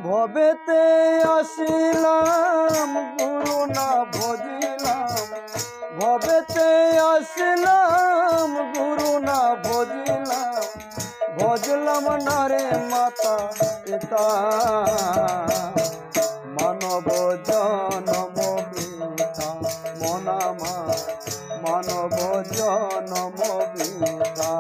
ভবেতে আসিলাম গুরু না ভজিলাম, ভবেতে আসিলাম গুরু না ভজিলাম, ভজলাম না রে মাতা পিতা। মানব জনম বৃথা মনামা, মানব জনম বৃথা।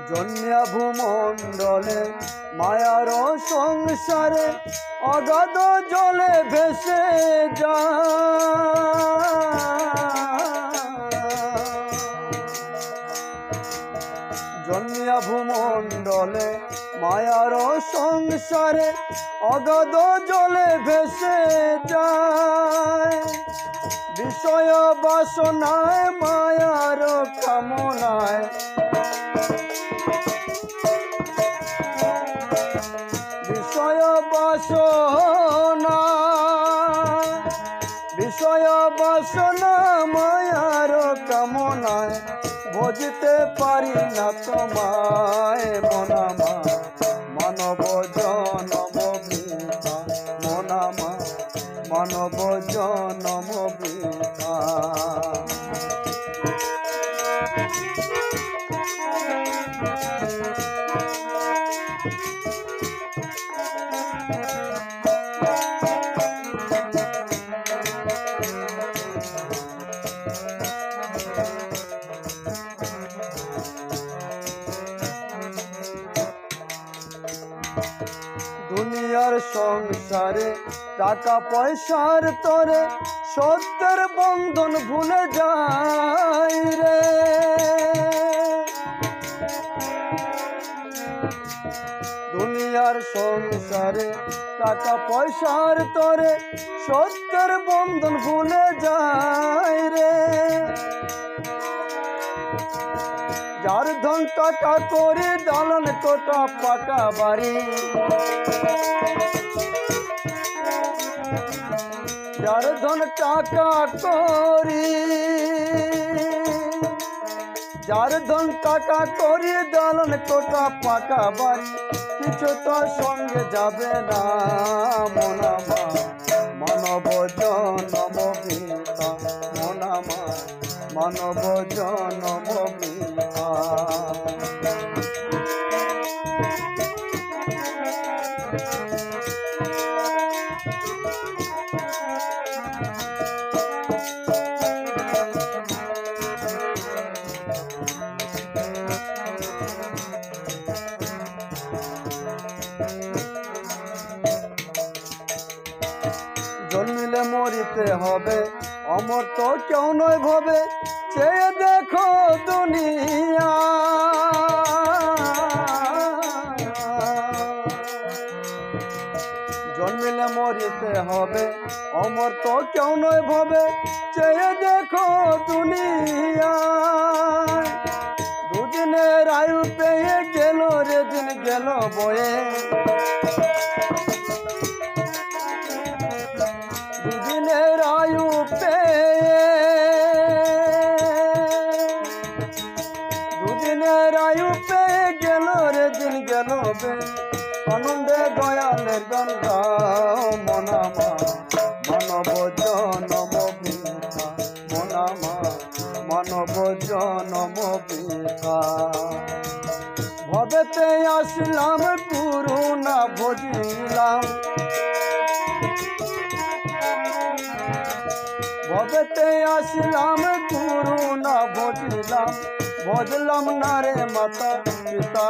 জন্মিয়া ভূমণ্ডলে মায়ার সংসারে অগাধ জলে ভেসে জন্মিয়া ভূমণ্ডলে মায়ার সংসারে অগাধ জলে ভেসে যায়। বিষয় বাসনায় মায়ার কামনায়, বিষয় বাসনা, বিষয় বাসনা মায়ার কামনায় ভজিতে পারি না তোমায় মনামা। মানব জনম বৃথা মনামা, মানব জনম বৃথা। দুনিয়ার সংসারে টাকা পয়সার তরে সত্যের বন্ধন ভুলে যায় রে। দুনিয়ার সংসারে টাকা পয়সার তরে সত্যের বন্ধন ভুলে যায় রে। যার ধন টাকা করে দালান কোটা পাকা বাড়ি, যার ধন টাকা করি, যার ধন টাকা করি দালান কোটা পাকা বাড়ি, কিছু তো সঙ্গে যাবে না মনামা। মানব জনম বৃথা মনামা, মানব জনম বৃথা। জন্মিলে মরিতে হবে, অমর তো কেউ নয় ভবে, চেয়ে দেখো দুনিয়া। জন্মিলে মরিতে হবে, অমর তো কেউ নয় ভবে, চেয়ে দেখো দুনিয়া। দুদিনের আয়ু পেয়ে গেল রে দিন গেল বয়ে, দুদিনের আয়ু পেয়ে, দুদিনের আয়ু পেয়ে গেল রে দিন গেল বে। আনন্দে দয়ালের গান গাও মনামা, মানব জনম বৃথা মনামা, মানব জনম বৃথা। ভবেতে আসিলাম গুরু না ভজিলাম, ভবেতে আসিলাম গুরু না ভজিলাম, ভজলাম না রে মাতা পিতা।